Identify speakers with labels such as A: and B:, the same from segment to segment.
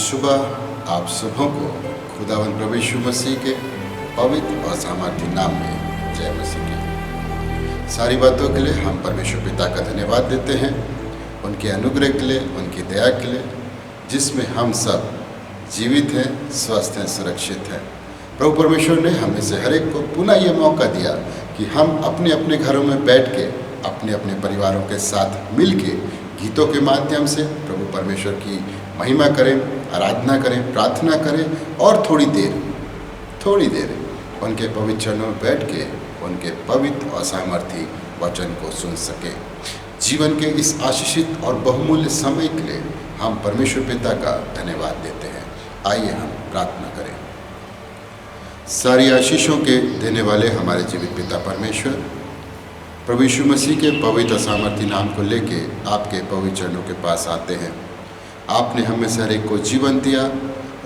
A: सुबह आप सबों को खुदावंद प्रभु यीशु मसीह के पवित्र और सामर्थ्य नाम में जय मसीह की। सारी बातों के लिए हम परमेश्वर पिता का धन्यवाद देते हैं, उनके अनुग्रह के लिए, उनकी दया के लिए, जिसमें हम सब जीवित हैं, स्वस्थ हैं, सुरक्षित हैं। प्रभु परमेश्वर ने हमें से हर एक को पुनः ये मौका दिया कि हम अपने अपने घरों में बैठ के अपने अपने परिवारों के साथ मिल के गीतों के माध्यम से प्रभु परमेश्वर की महिमा करें, आराधना करें, प्रार्थना करें और थोड़ी देर उनके पवित्र चरणों में बैठ के उनके पवित्र और सामर्थी वचन को सुन सके। जीवन के इस आशीषित और बहुमूल्य समय के लिए हम परमेश्वर पिता का धन्यवाद देते हैं। आइए हम प्रार्थना करें। सारी आशीषों के देने वाले हमारे जीवित पिता परमेश्वर, प्रभु यीशु मसीह के पवित्र सामर्थ्य नाम को लेके आपके पवित्र चरणों के पास आते हैं। आपने हमें से हर एक को जीवन दिया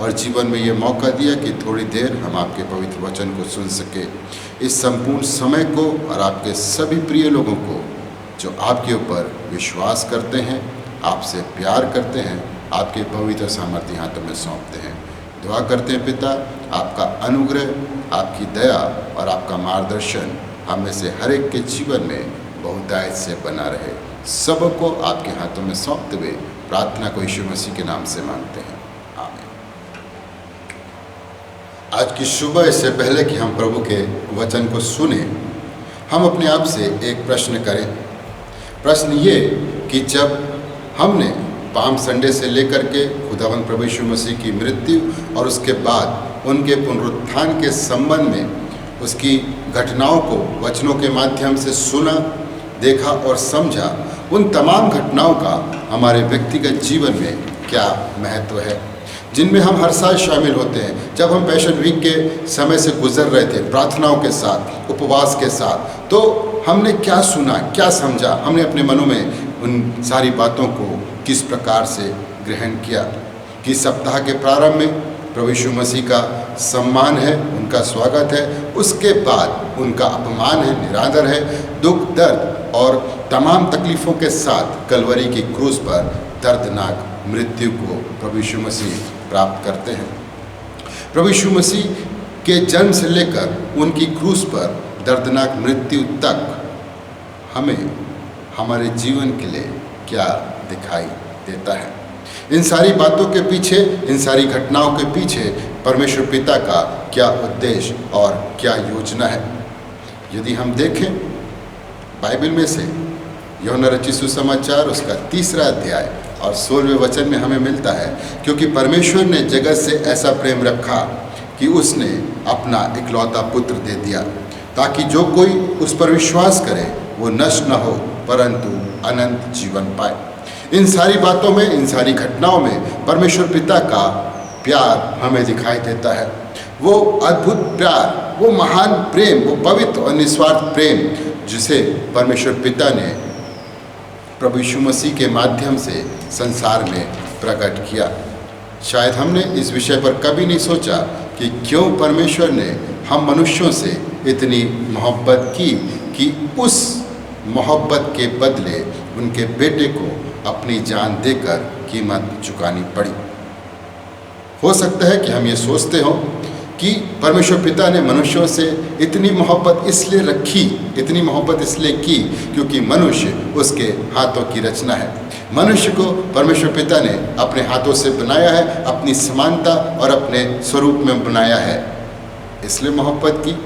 A: और जीवन में ये मौका दिया कि थोड़ी देर हम आपके पवित्र वचन को सुन सके। इस संपूर्ण समय को और आपके सभी प्रिय लोगों को जो आपके ऊपर विश्वास करते हैं, आपसे प्यार करते हैं, आपके पवित्र सामर्थ्य हाथों में सौंपते हैं। दुआ करते हैं पिता, आपका अनुग्रह, आपकी दया और आपका मार्गदर्शन हमें से हर एक के जीवन में बहुतायत से बना रहे। सबको आपके हाथों में सौंपते हुए प्रार्थना को यीशु मसीह के नाम से मांगते हैं, आमीन। आज की सुबह इससे पहले कि हम प्रभु के वचन को सुने, हम अपने आप से एक प्रश्न करें। प्रश्न ये कि जब हमने पाम संडे से लेकर के खुदावंद प्रभु यीशु मसीह की मृत्यु और उसके बाद उनके पुनरुत्थान के संबंध में उसकी घटनाओं को वचनों के माध्यम से सुना, देखा और समझा, उन तमाम घटनाओं का हमारे व्यक्तिगत जीवन में क्या महत्व है, जिनमें हम हर साल शामिल होते हैं। जब हम पैशन वीक के समय से गुजर रहे थे, प्रार्थनाओं के साथ, उपवास के साथ, तो हमने क्या सुना, क्या समझा, हमने अपने मनों में उन सारी बातों को किस प्रकार से ग्रहण किया। कि सप्ताह के प्रारंभ में प्रभु यीशु मसीह का सम्मान है, उनका स्वागत है, उसके बाद उनका अपमान है, निरादर है, दुख, दर्द और तमाम तकलीफ़ों के साथ कलवरी की क्रूस पर दर्दनाक मृत्यु को प्रभु यीशु मसीह प्राप्त करते हैं। प्रभु यीशु मसीह के जन्म से लेकर उनकी क्रूस पर दर्दनाक मृत्यु तक हमें हमारे जीवन के लिए क्या दिखाई देता है। इन सारी बातों के पीछे, इन सारी घटनाओं के पीछे परमेश्वर पिता का क्या उद्देश्य और क्या योजना है। यदि हम देखें बाइबल में से यूहन्ना रचित सुसमाचार उसका 3 अध्याय और 16वें वचन में हमें मिलता है, क्योंकि परमेश्वर ने जगत से ऐसा प्रेम रखा कि उसने अपना इकलौता पुत्र दे दिया, ताकि जो कोई उस पर विश्वास करे वो नष्ट न हो परंतु अनंत जीवन पाए। इन सारी बातों में, इन सारी घटनाओं में परमेश्वर पिता का प्यार हमें दिखाई देता है। वो अद्भुत प्यार, वो महान प्रेम, वो पवित्र और निस्वार्थ प्रेम जिसे परमेश्वर पिता ने प्रभु यीशु मसीह के माध्यम से संसार में प्रकट किया। शायद हमने इस विषय पर कभी नहीं सोचा कि क्यों परमेश्वर ने हम मनुष्यों से इतनी मोहब्बत की कि उस मोहब्बत के बदले उनके बेटे को अपनी जान देकर कीमत चुकानी पड़ी। हो सकता है कि हम ये सोचते हो कि परमेश्वर पिता ने मनुष्यों से इतनी मोहब्बत इसलिए रखी, इतनी मोहब्बत इसलिए की क्योंकि मनुष्य उसके हाथों की रचना है। मनुष्य को परमेश्वर पिता ने अपने हाथों से बनाया है, अपनी समानता और अपने स्वरूप में बनाया है, इसलिए मोहब्बत की,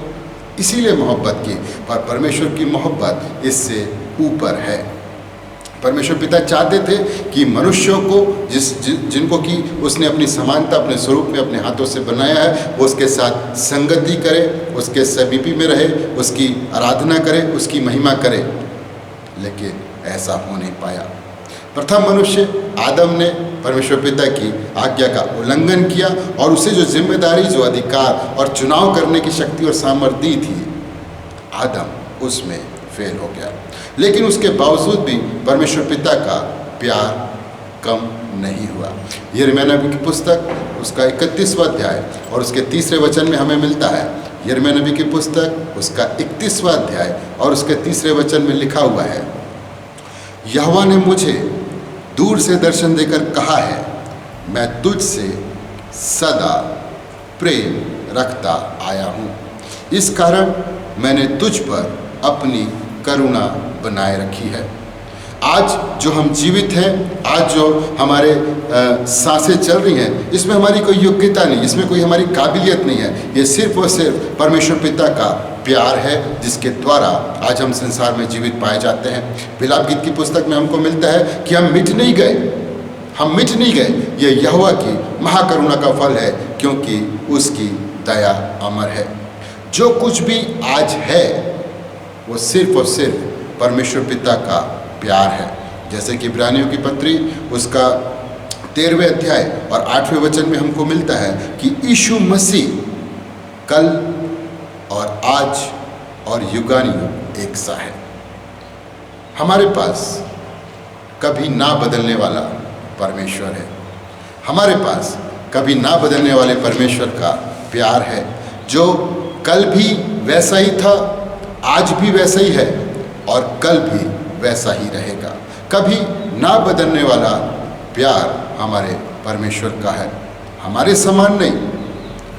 A: इसीलिए मोहब्बत की। पर परमेश्वर की मोहब्बत इससे ऊपर है। परमेश्वर पिता चाहते थे कि मनुष्यों को जिनको कि उसने अपनी समानता, अपने स्वरूप में अपने हाथों से बनाया है, वो उसके साथ संगति करे, उसके समीपी में रहे, उसकी आराधना करे, उसकी महिमा करे, लेकिन ऐसा हो नहीं पाया। प्रथम मनुष्य आदम ने परमेश्वर पिता की आज्ञा का उल्लंघन किया और उसे जो जिम्मेदारी, जो अधिकार और चुनाव करने की शक्ति और सामर्थ्य दी थी, आदम उसमें फेल हो गया। लेकिन उसके बावजूद भी परमेश्वर पिता का प्यार कम नहीं हुआ। यिर्मयाह नबी की पुस्तक उसका 31वां अध्याय और उसके 3 वचन में हमें मिलता है। यिर्मयाह नबी की पुस्तक उसका 31वां अध्याय और उसके 3 वचन में लिखा हुआ है, यहोवा ने मुझे दूर से दर्शन देकर कहा है, मैं तुझसे सदा प्रेम रखता आया हूँ, इस कारण मैंने तुझ पर अपनी करुणा बनाए रखी है। आज जो हम जीवित हैं, आज जो हमारे सांसें चल रही हैं, इसमें हमारी कोई योग्यता नहीं, इसमें कोई हमारी काबिलियत नहीं है। ये सिर्फ और सिर्फ परमेश्वर पिता का प्यार है, जिसके द्वारा आज हम संसार में जीवित पाए जाते हैं। विलाप गीत की पुस्तक में हमको मिलता है कि हम मिट नहीं गए, हम मिट नहीं गए। ये यहोवा की महाकरुणा का फल है, क्योंकि उसकी दया अमर है। जो कुछ भी आज है वो सिर्फ और सिर्फ परमेश्वर पिता का प्यार है। जैसे कि इब्रानियों की पत्री उसका 13वें अध्याय और 8वें वचन में हमको मिलता है कि यीशु मसीह कल और आज और युगानुयुग एक सा है। हमारे पास कभी ना बदलने वाला परमेश्वर है, हमारे पास कभी ना बदलने वाले परमेश्वर का प्यार है, जो कल भी वैसा ही था, आज भी वैसा ही है और कल भी वैसा ही रहेगा। कभी ना बदलने वाला प्यार हमारे परमेश्वर का है। हमारे समान नहीं,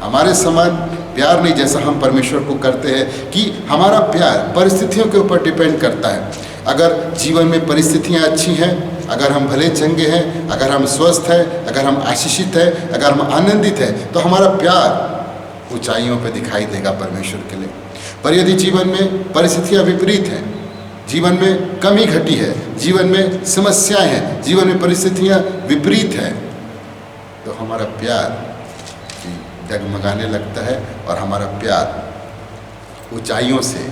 A: हमारे समान प्यार नहीं जैसा हम परमेश्वर को करते हैं, कि हमारा प्यार परिस्थितियों के ऊपर डिपेंड करता है। अगर जीवन में परिस्थितियां अच्छी हैं, अगर हम भले चंगे हैं, अगर हम स्वस्थ हैं, अगर हम आशीषित हैं, अगर हम आनंदित हैं, तो हमारा प्यार ऊंचाइयों पर दिखाई देगा परमेश्वर के लिए। पर यदि जीवन में परिस्थितियां विपरीत हैं, जीवन में कमी घटी है, जीवन में समस्याएं हैं, जीवन में परिस्थितियां विपरीत हैं, तो हमारा प्यार डगमगाने लगता है और हमारा प्यार ऊंचाइयों से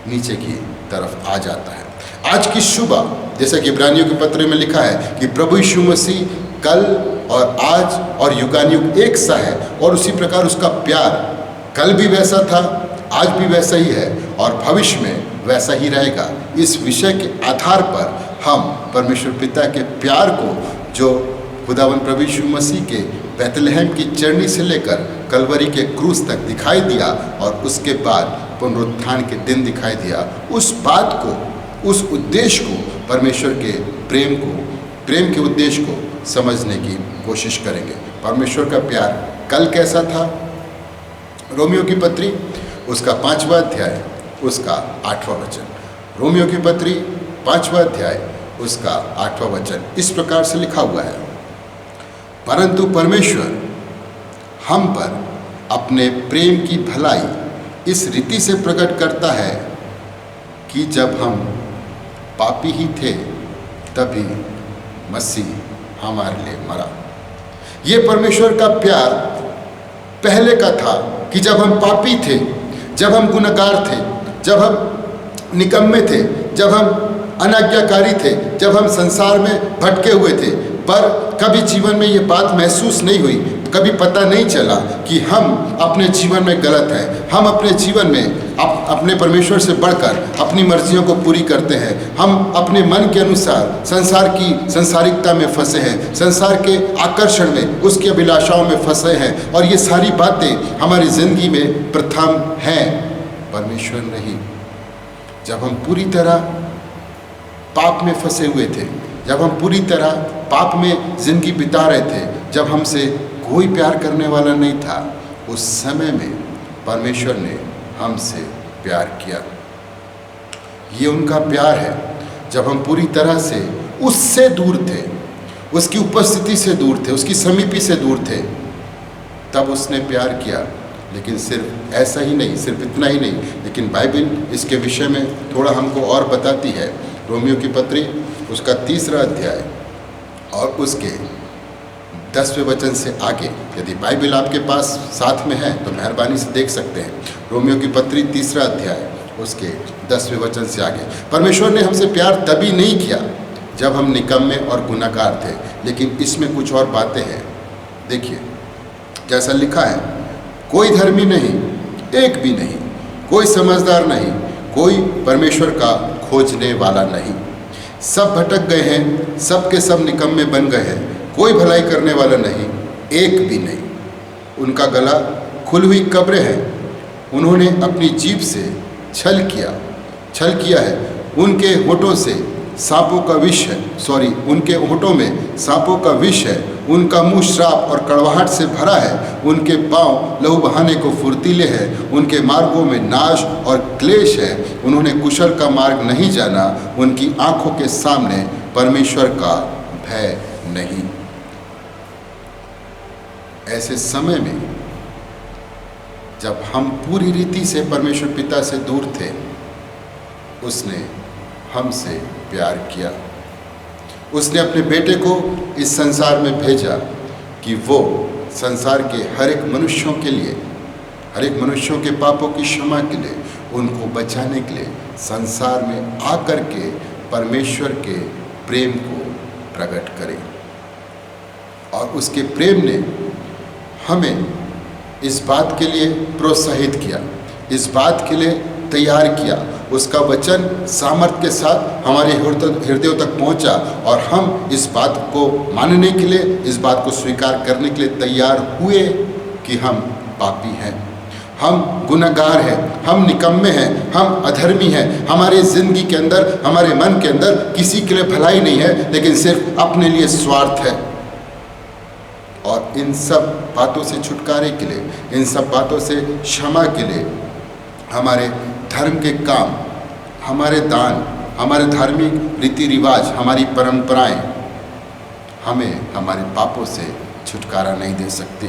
A: नीचे की तरफ आ जाता है। आज की सुबह, जैसा कि इब्रानियों के पत्र में लिखा है कि प्रभु यीशु मसीह कल और आज और युगानुयुग एक सा है, और उसी प्रकार उसका प्यार कल भी वैसा था, आज भी वैसा ही है और भविष्य में वैसा ही रहेगा। इस विषय के आधार पर हम परमेश्वर पिता के प्यार को, जो खुदावन प्रभु यीशु मसीह के बैतलहम की चरनी से लेकर कलवरी के क्रूस तक दिखाई दिया और उसके बाद पुनरुत्थान के दिन दिखाई दिया, उस बात को, उस उद्देश्य को, परमेश्वर के प्रेम के उद्देश्य को समझने की कोशिश करेंगे। परमेश्वर का प्यार कल कैसा था? रोमियो की पत्री उसका 5वां अध्याय उसका 8वां वचन। रोमियो की पत्री 5वां अध्याय उसका 8वां वचन इस प्रकार से लिखा हुआ है, परंतु परमेश्वर हम पर अपने प्रेम की भलाई इस रीति से प्रकट करता है कि जब हम पापी ही थे तभी मसीह हमारे लिए मरा। ये परमेश्वर का प्यार पहले का था कि जब हम पापी थे, जब हम गुनहगार थे, जब हम निकम्मे थे, जब हम अनाज्ञाकारी थे, जब हम संसार में भटके हुए थे, पर कभी जीवन में ये बात महसूस नहीं हुई, कभी पता नहीं चला कि हम अपने जीवन में गलत हैं। हम अपने जीवन में अपने परमेश्वर से बढ़कर अपनी मर्जियों को पूरी करते हैं। हम अपने मन के अनुसार संसार की संसारिकता में फंसे हैं, संसार के आकर्षण में, उसकी अभिलाषाओं में फंसे हैं, और ये सारी बातें हमारी ज़िंदगी में प्रथम हैं, परमेश्वर नहीं। जब हम पूरी तरह पाप में फंसे हुए थे, जब हम पूरी तरह पाप में ज़िंदगी बिता रहे थे, जब हमसे कोई प्यार करने वाला नहीं था, उस समय में परमेश्वर ने हमसे प्यार किया। ये उनका प्यार है। जब हम पूरी तरह से उससे दूर थे, उसकी उपस्थिति से दूर थे, उसकी समीपी से दूर थे, तब उसने प्यार किया। लेकिन सिर्फ ऐसा ही नहीं, सिर्फ इतना ही नहीं, लेकिन बाइबल इसके विषय में थोड़ा हमको और बताती है। रोमियो की पत्री उसका 3रा अध्याय और उसके 10वें वचन से आगे, यदि बाइबल आपके पास साथ में है तो मेहरबानी से देख सकते हैं। रोमियो की पत्री 3रा अध्याय उसके 10वें वचन से आगे। परमेश्वर ने हमसे प्यार तभी नहीं किया जब हम निकम्मे और गुनाहगार थे, लेकिन इसमें कुछ और बातें हैं। देखिए, जैसा लिखा है, कोई धर्मी नहीं, एक भी नहीं, कोई समझदार नहीं, कोई परमेश्वर का खोजने वाला नहीं। सब भटक गए हैं, सब के सब निकम्मे बन गए हैं, कोई भलाई करने वाला नहीं, एक भी नहीं। उनका गला खुली हुई कब्रें हैं, उन्होंने अपनी जीभ से छल किया है, उनके होठों से सांपों का विष है, उनके होठों में सांपों का विष है, उनका मुंह श्राप और कड़वाहट से भरा है, उनके पांव लहू बहाने को फुर्तीले हैं, उनके मार्गों में नाश और क्लेश है, उन्होंने कुशल का मार्ग नहीं जाना, उनकी आंखों के सामने परमेश्वर का भय नहीं। ऐसे समय में जब हम पूरी रीति से परमेश्वर पिता से दूर थे, उसने हमसे प्यार किया। उसने अपने बेटे को इस संसार में भेजा कि वो संसार के हर एक मनुष्यों के लिए, हर एक मनुष्यों के पापों की क्षमा के लिए, उनको बचाने के लिए संसार में आकर के परमेश्वर के प्रेम को प्रकट करे। और उसके प्रेम ने हमें इस बात के लिए प्रोत्साहित किया, इस बात के लिए तैयार किया, उसका वचन सामर्थ्य के साथ हमारे हृदयों तक पहुंचा और हम इस बात को मानने के लिए, इस बात को स्वीकार करने के लिए तैयार हुए कि हम पापी हैं, हम गुनहगार हैं, हम निकम्मे हैं, हम अधर्मी हैं, हमारे ज़िंदगी के अंदर, हमारे मन के अंदर किसी के लिए भलाई नहीं है, लेकिन सिर्फ अपने लिए स्वार्थ है। और इन सब बातों से छुटकारे के लिए, इन सब बातों से क्षमा के लिए हमारे धर्म के काम, हमारे दान, हमारे धार्मिक रीति रिवाज, हमारी परंपराएं हमें हमारे पापों से छुटकारा नहीं दे सकती।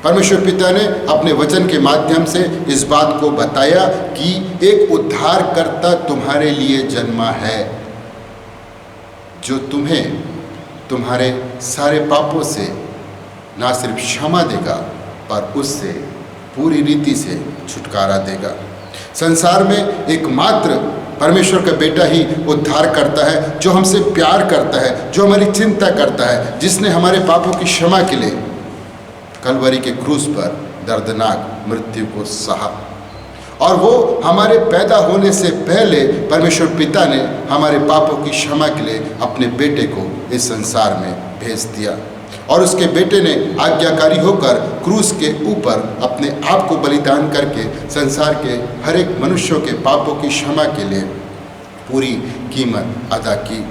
A: परमेश्वर पिता ने अपने वचन के माध्यम से इस बात को बताया कि एक उद्धारकर्ता तुम्हारे लिए जन्मा है, जो तुम्हें तुम्हारे सारे पापों से ना सिर्फ क्षमा देगा, पर उससे पूरी रीति से छुटकारा देगा। संसार में एकमात्र परमेश्वर का बेटा ही उद्धार करता है, जो हमसे प्यार करता है, जो हमारी चिंता करता है, जिसने हमारे पापों की क्षमा के लिए कलवरी के क्रूस पर दर्दनाक मृत्यु को सहा। और वो हमारे पैदा होने से पहले परमेश्वर पिता ने हमारे पापों की क्षमा के लिए अपने बेटे को इस संसार में भेज दिया। और उसके बेटे ने आज्ञाकारी होकर क्रूस के ऊपर अपने आप को बलिदान करके संसार के हर एक मनुष्यों के पापों की क्षमा के लिए पूरी कीमत अदा की।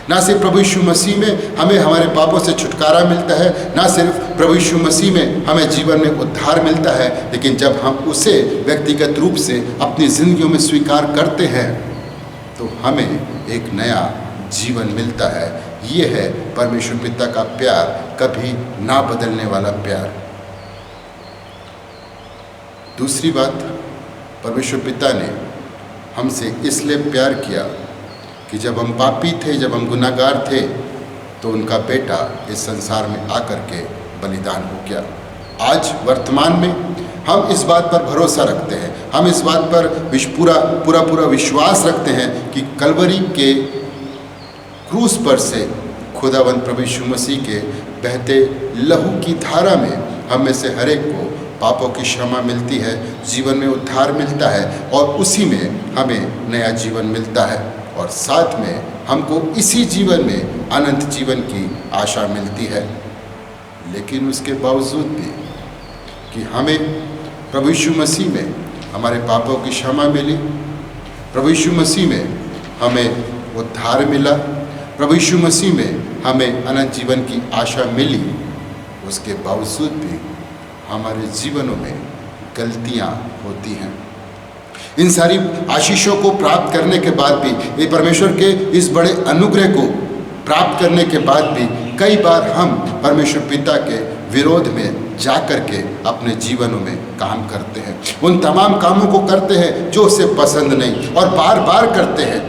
A: ना सिर्फ प्रभु यीशु मसीह में हमें हमारे पापों से छुटकारा मिलता है, ना सिर्फ प्रभु यीशु मसीह में हमें जीवन में उद्धार मिलता है, लेकिन जब हम उसे व्यक्तिगत रूप से अपनी जिंदगियों में स्वीकार करते हैं तो हमें एक नया जीवन मिलता है। ये है परमेश्वर पिता का प्यार, कभी ना बदलने वाला प्यार। दूसरी बात, परमेश्वर पिता ने हमसे इसलिए प्यार किया कि जब हम पापी थे, जब हम गुनाहगार थे, तो उनका बेटा इस संसार में आकर के बलिदान हो गया। आज वर्तमान में हम इस बात पर भरोसा रखते हैं, हम इस बात पर पूरा विश्वास रखते हैं कि कलवरी के क्रूस पर से खुदावंद प्रभु यीशु मसीह के बहते लहू की धारा में हम में से हर एक को पापों की क्षमा मिलती है, जीवन में उद्धार मिलता है और उसी में हमें नया जीवन मिलता है। और साथ में हमको इसी जीवन में अनंत जीवन की आशा मिलती है। लेकिन उसके बावजूद भी कि हमें प्रभु यीशु मसीह में हमारे पापों की क्षमा मिली, प्रभु यीशु मसीह में हमें उद्धार मिला, प्रभु यीशु मसीह में हमें अनंत जीवन की आशा मिली, उसके बावजूद भी हमारे जीवनों में गलतियां होती हैं। इन सारी आशीषों को प्राप्त करने के बाद भी, ये परमेश्वर के इस बड़े अनुग्रह को प्राप्त करने के बाद भी कई बार हम परमेश्वर पिता के विरोध में जा कर के अपने जीवनों में काम करते हैं, उन तमाम कामों को करते हैं जो उसे पसंद नहीं, और बार बार करते हैं।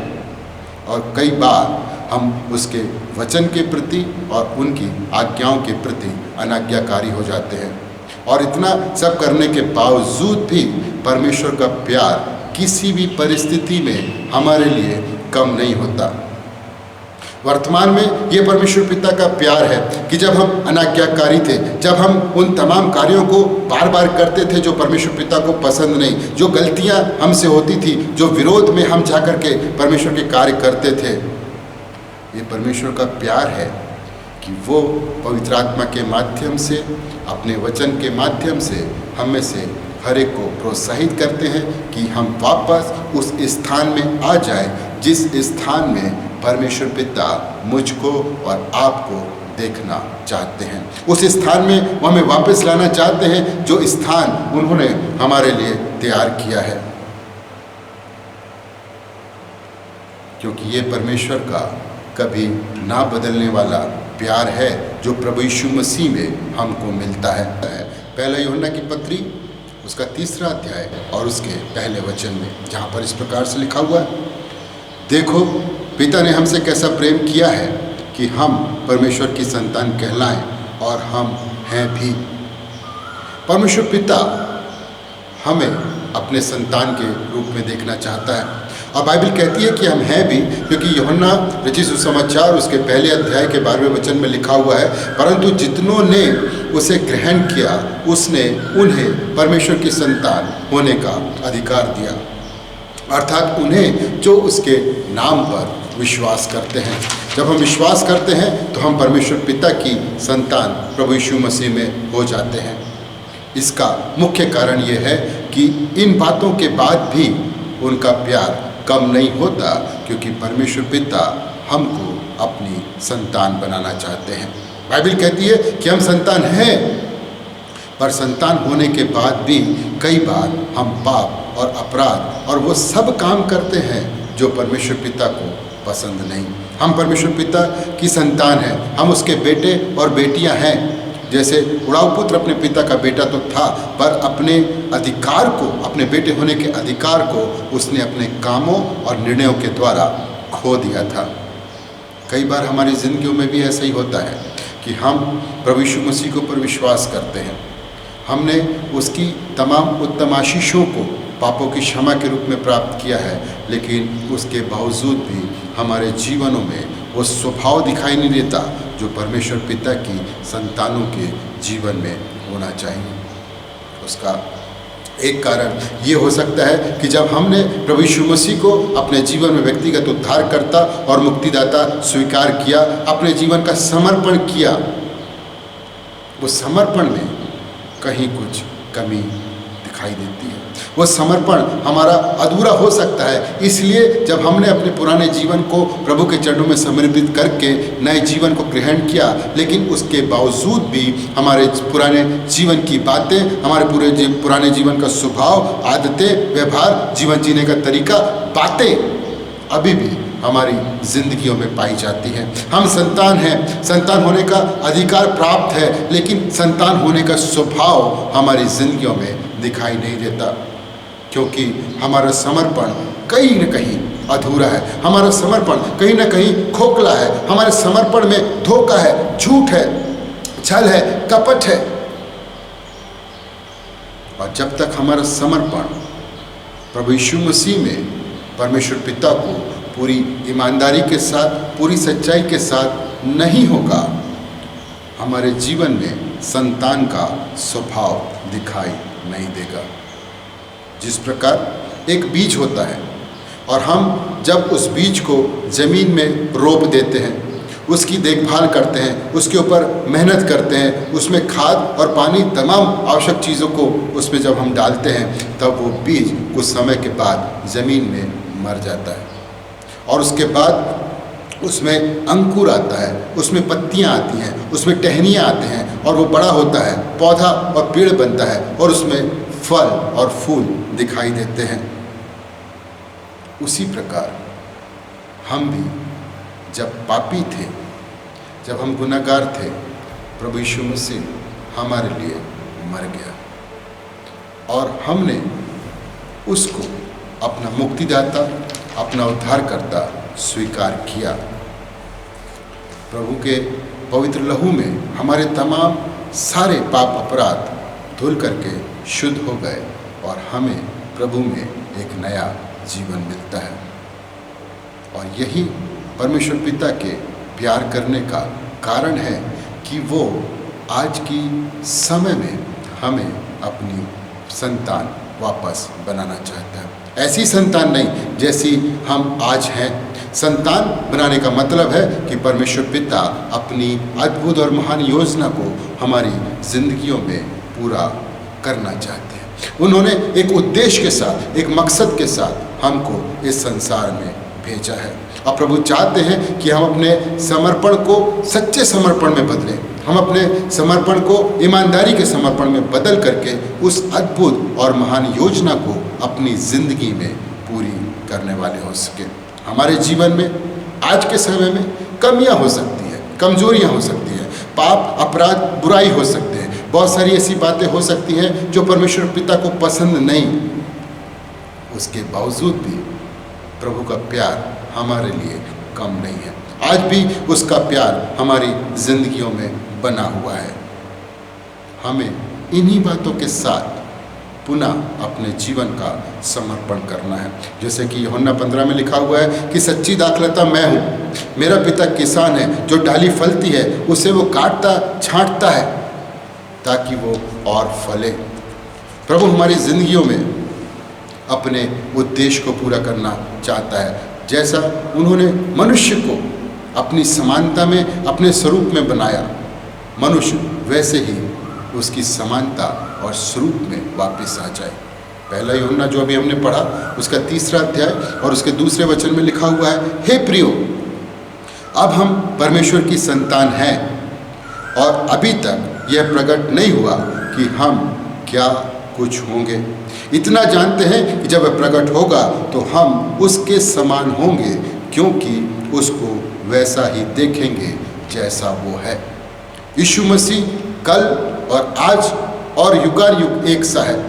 A: और कई बार हम उसके वचन के प्रति और उनकी आज्ञाओं के प्रति अनाज्ञाकारी हो जाते हैं। और इतना सब करने के बावजूद भी परमेश्वर का प्यार किसी भी परिस्थिति में हमारे लिए कम नहीं होता। वर्तमान में ये परमेश्वर पिता का प्यार है कि जब हम अनाज्ञाकारी थे, जब हम उन तमाम कार्यों को बार बार करते थे जो परमेश्वर पिता को पसंद नहीं, जो गलतियां हमसे होती थी, जो विरोध में हम जाकर के परमेश्वर के कार्य करते थे, ये परमेश्वर का प्यार है कि वो पवित्र आत्मा के माध्यम से, अपने वचन के माध्यम से हम में से हर एक को प्रोत्साहित करते हैं कि हम वापस उस स्थान में आ जाएं जिस स्थान में परमेश्वर पिता मुझको और आपको देखना चाहते हैं। उस स्थान में वो हमें वापस लाना चाहते हैं जो स्थान उन्होंने हमारे लिए तैयार किया है, क्योंकि ये परमेश्वर का कभी ना बदलने वाला प्यार है जो प्रभु यीशु मसीह में हमको मिलता है। पहला यूहन्ना की पत्री उसका 3 अध्याय और उसके पहले वचन में, जहाँ पर इस प्रकार से लिखा हुआ है, देखो पिता ने हमसे कैसा प्रेम किया है कि हम परमेश्वर की संतान कहलाएं, और हम हैं भी। परमेश्वर पिता हमें अपने संतान के रूप में देखना चाहता है, और बाइबल कहती है कि हम हैं भी, क्योंकि यूहन्ना रचित सुसमाचार उसके पहले अध्याय के 12वें वचन में लिखा हुआ है, परंतु जितनों ने उसे ग्रहण किया उसने उन्हें परमेश्वर की संतान होने का अधिकार दिया, अर्थात उन्हें जो उसके नाम पर विश्वास करते हैं। जब हम विश्वास करते हैं तो हम परमेश्वर पिता की संतान प्रभु यीशु मसीह में हो जाते हैं। इसका मुख्य कारण यह है कि इन बातों के बाद भी उनका प्यार कम नहीं होता, क्योंकि परमेश्वर पिता हमको अपनी संतान बनाना चाहते हैं। बाइबल कहती है कि हम संतान हैं, पर संतान होने के बाद भी कई बार हम पाप और अपराध और वो सब काम करते हैं जो परमेश्वर पिता को पसंद नहीं। हम परमेश्वर पिता की संतान हैं, हम उसके बेटे और बेटियां हैं। जैसे उड़ाऊ पुत्र अपने पिता का बेटा तो था, पर अपने अधिकार को, अपने बेटे होने के अधिकार को उसने अपने कामों और निर्णयों के द्वारा खो दिया था। कई बार हमारी ज़िंदगियों में भी ऐसा ही होता है कि हम प्रभु यीशु मसीह के ऊपर विश्वास करते हैं, हमने उसकी तमाम उत्तम आशीषों को पापों की क्षमा के रूप में प्राप्त किया है, लेकिन उसके बावजूद भी हमारे जीवनों में वो स्वभाव दिखाई नहीं देता जो परमेश्वर पिता की संतानों के जीवन में होना चाहिए। उसका एक कारण ये हो सकता है कि जब हमने प्रभु यीशु मसीह को अपने जीवन में व्यक्तिगत उद्धारकर्ता और मुक्तिदाता स्वीकार किया, अपने जीवन का समर्पण किया, वो समर्पण में कहीं कुछ कमी दिखाई देती है। वो समर्पण हमारा अधूरा हो सकता है। इसलिए जब हमने अपने पुराने जीवन को प्रभु के चरणों में समर्पित करके नए जीवन को ग्रहण किया, लेकिन उसके बावजूद भी हमारे पुराने जीवन की बातें, हमारे पुराने जीवन का स्वभाव, आदतें, व्यवहार, जीवन जीने का तरीका, बातें अभी भी हमारी जिंदगियों में पाई जाती हैं। हम संतान हैं, संतान होने का अधिकार प्राप्त है, लेकिन संतान होने का स्वभाव हमारी जिंदगियों में दिखाई नहीं देता, क्योंकि हमारा समर्पण कहीं न कहीं अधूरा है, हमारा समर्पण कहीं न कहीं खोखला है, हमारे समर्पण में धोखा है, झूठ है, छल है, कपट है। और जब तक हमारा समर्पण प्रभु यीशु मसीह में परमेश्वर पिता को पूरी ईमानदारी के साथ, पूरी सच्चाई के साथ नहीं होगा, हमारे जीवन में संतान का स्वभाव दिखाई नहीं देगा। जिस प्रकार एक बीज होता है और हम जब उस बीज को ज़मीन में रोप देते हैं, उसकी देखभाल करते हैं, उसके ऊपर मेहनत करते हैं, उसमें खाद और पानी, तमाम आवश्यक चीज़ों को उसमें जब हम डालते हैं, तब वो बीज कुछ समय के बाद ज़मीन में मर जाता है और उसके बाद उसमें अंकुर आता है, उसमें पत्तियां आती हैं, उसमें टहनियाँ आते हैं और वो बड़ा होता है, पौधा और पेड़ बनता है और उसमें फल और फूल दिखाई देते हैं। उसी प्रकार हम भी जब पापी थे, जब हम गुनहगार थे, प्रभु यीशु मसीह हमारे लिए मर गया और हमने उसको अपना मुक्तिदाता, अपना उद्धारकर्ता स्वीकार किया। प्रभु के पवित्र लहू में हमारे तमाम सारे पाप अपराध धुल करके शुद्ध हो गए और हमें प्रभु में एक नया जीवन मिलता है। और यही परमेश्वर पिता के प्यार करने का कारण है कि वो आज की समय में हमें अपनी संतान वापस बनाना चाहता है। ऐसी संतान नहीं जैसी हम आज हैं। संतान बनाने का मतलब है कि परमेश्वर पिता अपनी अद्भुत और महान योजना को हमारी जिंदगियों में पूरा करना चाहते हैं। उन्होंने एक उद्देश्य के साथ, एक मकसद के साथ हमको इस संसार में भेजा है और प्रभु चाहते हैं कि हम अपने समर्पण को सच्चे समर्पण में बदलें, हम अपने समर्पण को ईमानदारी के समर्पण में बदल करके उस अद्भुत और महान योजना को अपनी ज़िंदगी में पूरी करने वाले हो सके। हमारे जीवन में आज के समय में कमियां हो सकती है, कमजोरियां हो सकती हैं, पाप, अपराध, बुराई हो सकते हैं, बहुत सारी ऐसी बातें हो सकती हैं जो परमेश्वर पिता को पसंद नहीं। उसके बावजूद भी प्रभु का प्यार हमारे लिए कम नहीं है। आज भी उसका प्यार हमारी जिंदगियों में बना हुआ है। हमें इन्हीं बातों के साथ पुनः अपने जीवन का समर्पण करना है। जैसे कि यूहन्ना 15 में लिखा हुआ है कि सच्ची दाखलता मैं हूँ, मेरा पिता किसान है, जो डाली फलती है उसे वो काटता छांटता है ताकि वो और फले। प्रभु हमारी जिंदगियों में अपने उद्देश्य को पूरा करना चाहता है। जैसा उन्होंने मनुष्य को अपनी समानता में, अपने स्वरूप में बनाया, मनुष्य वैसे ही उसकी समानता और स्वरूप में वापस आ जाए। पहला यूहन्ना जो अभी हमने पढ़ा उसका 3 अध्याय और उसके 2 वचन में लिखा हुआ है, हे प्रियो, अब हम परमेश्वर की संतान हैं और अभी तक यह प्रकट नहीं हुआ कि हम क्या कुछ होंगे। इतना जानते हैं कि जब वह प्रकट होगा तो हम उसके समान होंगे, क्योंकि उसको वैसा ही देखेंगे जैसा वो है। यीशु मसीह कल और आज और युगानुयुग एक सा है।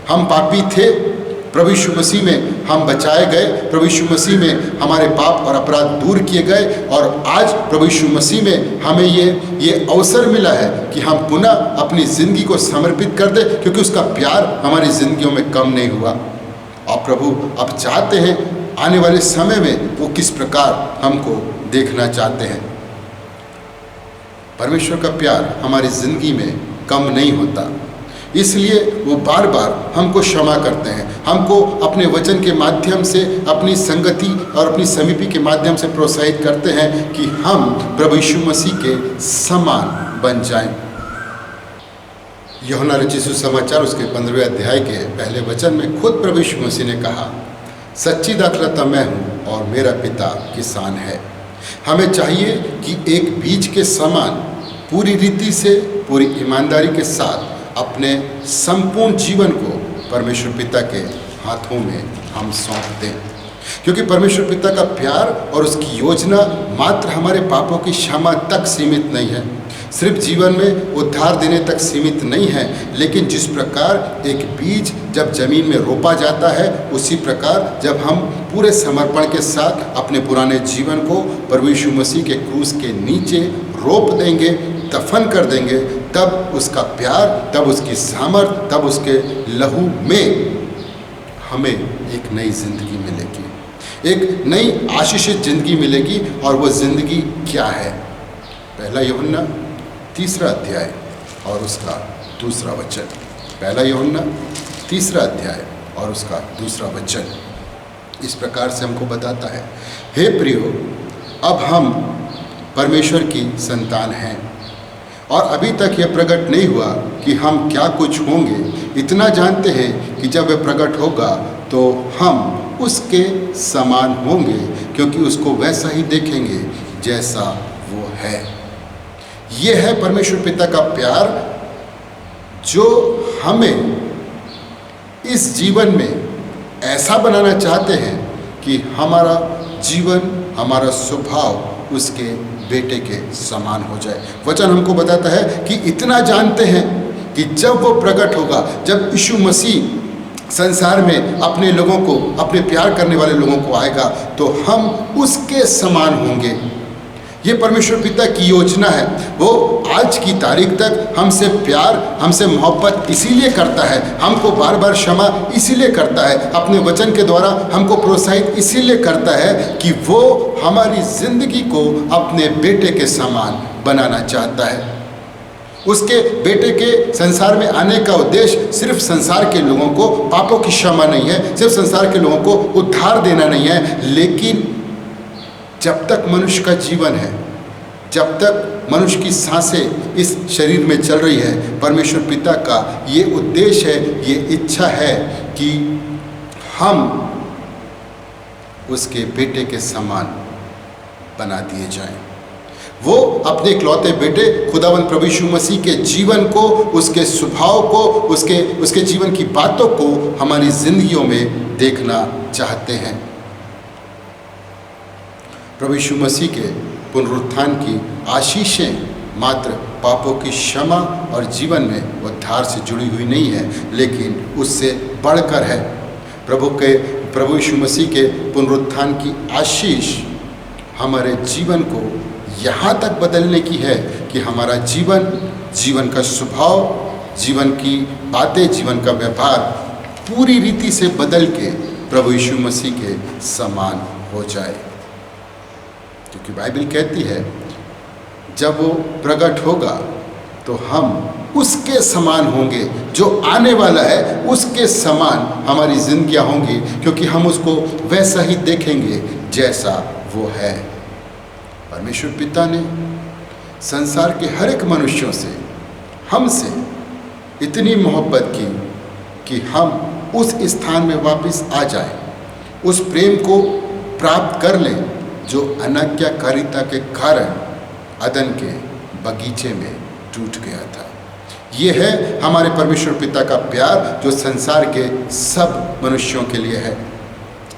A: हम पापी थे, प्रभु यीशु मसीह में हम बचाए गए, प्रभु यीशु मसीह में हमारे पाप और अपराध दूर किए गए और आज प्रभु यीशु मसीह में हमें ये अवसर मिला है कि हम पुनः अपनी ज़िंदगी को समर्पित कर दें, क्योंकि उसका प्यार हमारी ज़िंदगियों में कम नहीं हुआ। और प्रभु अब चाहते हैं आने वाले समय में वो किस प्रकार हमको देखना चाहते हैं। परमेश्वर का प्यार हमारी ज़िंदगी में कम नहीं होता, इसलिए वो बार बार हमको क्षमा करते हैं, हमको अपने वचन के माध्यम से, अपनी संगति और अपनी समीपी के माध्यम से प्रोत्साहित करते हैं कि हम प्रभु यीशु मसीह के समान बन जाएं। यूहन्ना रचित सुसमाचार उसके 15वें अध्याय के पहले वचन में खुद प्रभु यीशु मसीह ने कहा, सच्ची दाखलता मैं हूँ और मेरा पिता किसान है। हमें चाहिए कि एक बीज के समान पूरी रीति से, पूरी ईमानदारी के साथ अपने संपूर्ण जीवन को परमेश्वर पिता के हाथों में हम सौंप दें, क्योंकि परमेश्वर पिता का प्यार और उसकी योजना मात्र हमारे पापों की क्षमा तक सीमित नहीं है, सिर्फ जीवन में उद्धार देने तक सीमित नहीं है, लेकिन जिस प्रकार एक बीज जब जमीन में रोपा जाता है, उसी प्रकार जब हम पूरे समर्पण के साथ अपने पुराने जीवन को प्रभु यीशु मसीह के क्रूस के नीचे रोप देंगे, दफन कर देंगे, तब उसका प्यार, तब उसकी सामर्थ, तब उसके लहू में हमें एक नई जिंदगी मिलेगी, एक नई आशीषित जिंदगी मिलेगी। और वो जिंदगी क्या है? पहला यूहन्ना 3 अध्याय और उसका 2 वचन। पहला यूहन्ना 3 अध्याय और उसका 2 वचन इस प्रकार से हमको बताता है, हे प्रियो, अब हम परमेश्वर की संतान हैं और अभी तक यह प्रकट नहीं हुआ कि हम क्या कुछ होंगे। इतना जानते हैं कि जब वह प्रकट होगा तो हम उसके समान होंगे, क्योंकि उसको वैसा ही देखेंगे जैसा वो है। ये है परमेश्वर पिता का प्यार, जो हमें इस जीवन में ऐसा बनाना चाहते हैं कि हमारा जीवन, हमारा स्वभाव उसके बेटे के समान हो जाए। वचन हमको बताता है कि इतना जानते हैं कि जब वो प्रकट होगा, जब यीशु मसीह संसार में अपने लोगों को, अपने प्यार करने वाले लोगों को आएगा, तो हम उसके समान होंगे। ये परमेश्वर पिता की योजना है। वो आज की तारीख तक हमसे प्यार, हमसे मोहब्बत इसीलिए करता है, हमको बार बार क्षमा इसीलिए करता है, अपने वचन के द्वारा हमको प्रोत्साहित इसीलिए करता है कि वो हमारी जिंदगी को अपने बेटे के समान बनाना चाहता है। उसके बेटे के संसार में आने का उद्देश्य सिर्फ संसार के लोगों को पापों की क्षमा नहीं है, सिर्फ संसार के लोगों को उद्धार देना नहीं है, लेकिन जब तक मनुष्य का जीवन है, जब तक मनुष्य की सांसें इस शरीर में चल रही है, परमेश्वर पिता का ये उद्देश्य है, ये इच्छा है कि हम उसके बेटे के समान बना दिए जाएं। वो अपने इकलौते बेटे खुदावंद प्रभु यीशु मसीह के जीवन को, उसके स्वभाव को, उसके जीवन की बातों को हमारी जिंदगियों में देखना चाहते हैं। प्रभु यीशु मसीह के पुनरुत्थान की आशीषें मात्र पापों की क्षमा और जीवन में उद्धार से जुड़ी हुई नहीं है, लेकिन उससे बढ़कर है। प्रभु यीशु मसीह के पुनरुत्थान की आशीष हमारे जीवन को यहाँ तक बदलने की है कि हमारा जीवन का स्वभाव, जीवन की बातें, जीवन का व्यवहार पूरी रीति से बदल के प्रभु यीशु मसीह के समान हो जाए। क्योंकि बाइबल कहती है जब वो प्रकट होगा तो हम उसके समान होंगे, जो आने वाला है उसके समान हमारी जिंदगियां होंगी, क्योंकि हम उसको वैसा ही देखेंगे जैसा वो है। परमेश्वर पिता ने संसार के हर एक मनुष्यों से, हमसे इतनी मोहब्बत की कि हम उस स्थान में वापस आ जाएं, उस प्रेम को प्राप्त कर लें जो अनाज्ञाकारिता के कारण अदन के बगीचे में टूट गया था। ये है हमारे परमेश्वर पिता का प्यार जो संसार के सब मनुष्यों के लिए है,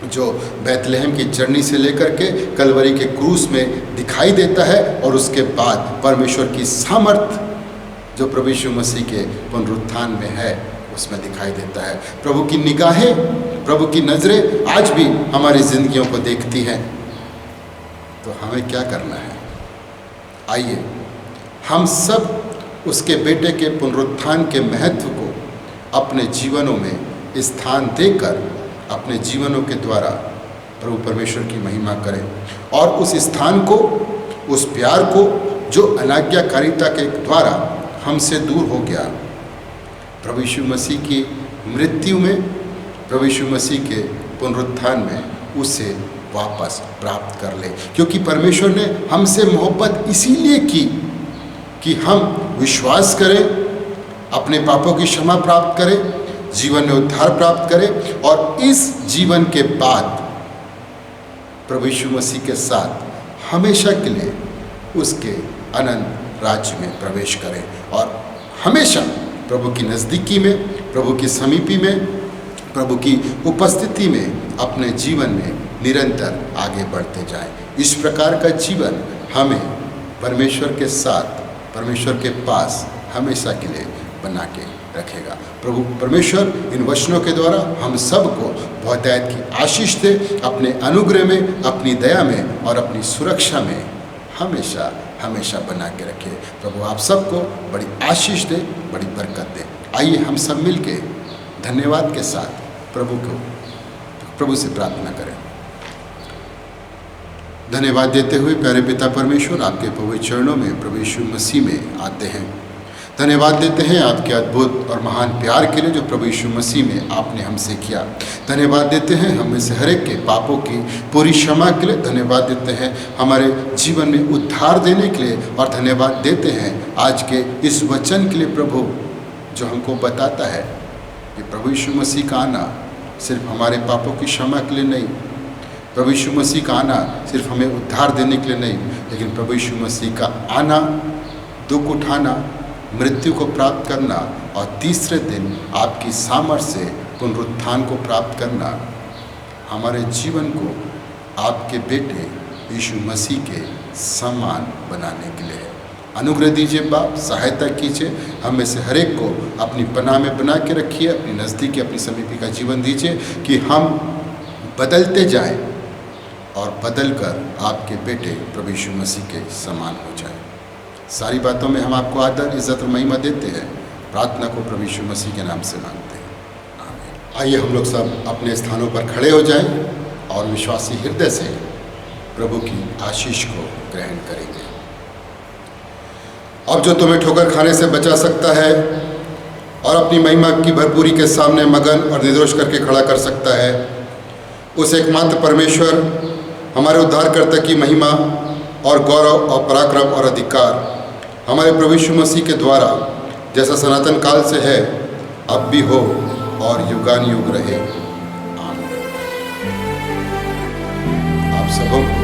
A: जो बैतलहम की जर्नी से लेकर के कलवरी के क्रूस में दिखाई देता है, और उसके बाद परमेश्वर की सामर्थ जो प्रभु यीशु मसीह के पुनरुत्थान में है उसमें दिखाई देता है। प्रभु की निगाहें, प्रभु की नज़रें आज भी हमारी जिंदगियों को देखती हैं। तो हमें क्या करना है? आइए हम सब उसके बेटे के पुनरुत्थान के महत्व को अपने जीवनों में स्थान देकर अपने जीवनों के द्वारा प्रभु परमेश्वर की महिमा करें, और उस स्थान को, उस प्यार को जो अनाज्ञाकारिता के द्वारा हमसे दूर हो गया, प्रभु यीशु मसीह की मृत्यु में, प्रभु यीशु मसीह के पुनरुत्थान में उसे वापस प्राप्त कर ले। क्योंकि परमेश्वर ने हमसे मोहब्बत इसीलिए की कि हम विश्वास करें, अपने पापों की क्षमा प्राप्त करें, जीवन में उद्धार प्राप्त करें, और इस जीवन के बाद प्रभु यीशु मसीह के साथ हमेशा के लिए उसके अनंत राज्य में प्रवेश करें, और हमेशा प्रभु की नज़दीकी में, प्रभु की समीपी में, प्रभु की उपस्थिति में अपने जीवन में निरंतर आगे बढ़ते जाएं। इस प्रकार का जीवन हमें परमेश्वर के साथ, परमेश्वर के पास हमेशा के लिए बना के रखेगा। प्रभु परमेश्वर इन वचनों के द्वारा हम सबको बहुतायत की आशीष दे, अपने अनुग्रह में, अपनी दया में और अपनी सुरक्षा में हमेशा हमेशा बना के रखे। प्रभु आप सबको बड़ी आशीष दे, बड़ी बरकत दे। आइए हम सब मिल के धन्यवाद के साथ प्रभु से प्रार्थना करें। धन्यवाद देते हुए प्यारे पिता परमेश्वर आपके पवित्र चरणों में प्रभु यीशु मसीह में आते हैं। धन्यवाद देते हैं आपके अद्भुत और महान प्यार के लिए जो प्रभु यीशु मसीह में आपने हमसे किया। धन्यवाद देते हैं हम में से हर एक के पापों की पूरी क्षमा के लिए। धन्यवाद देते हैं हमारे जीवन में उद्धार देने के लिए, और धन्यवाद देते हैं आज के इस वचन के लिए प्रभु, जो हमको बताता है कि प्रभु यीशु मसीह का आना सिर्फ हमारे पापों की क्षमा के लिए नहीं, प्रभु यीशु मसीह का आना सिर्फ हमें उद्धार देने के लिए नहीं, लेकिन प्रभु यीशु मसीह का आना, दुख उठाना, मृत्यु को प्राप्त करना और तीसरे दिन आपकी सामर्थ्य से पुनरुत्थान को प्राप्त करना हमारे जीवन को आपके बेटे यीशु मसीह के समान बनाने के लिए है। अनुग्रह दीजिए बाप, सहायता कीजिए, हम में से हर एक को अपनी पनाह में बना के रखिए, अपनी नज़दीकी, अपनी समीपी का जीवन दीजिए कि हम बदलते जाएं और बदलकर आपके बेटे प्रभु यीशु मसीह के समान हो जाएं। सारी बातों में हम आपको आदर, इज्जत और महिमा देते हैं। प्रार्थना को प्रभु यीशु मसीह के नाम से मांगते हैं, आमीन। आइए हम लोग सब अपने स्थानों पर खड़े हो जाएं और विश्वासी हृदय से प्रभु की आशीष को ग्रहण करेंगे। अब जो तुम्हें ठोकर खाने से बचा सकता है और अपनी महिमा की भरपूरी के सामने मगन और निर्दोष करके खड़ा कर सकता है, उस एकमात्र परमेश्वर हमारे उद्धारकर्ता की महिमा और गौरव और पराक्रम और अधिकार हमारे प्रभु यीशु मसीह के द्वारा जैसा सनातन काल से है, अब भी हो और युगान युग रहे। आमीन। आप सबों को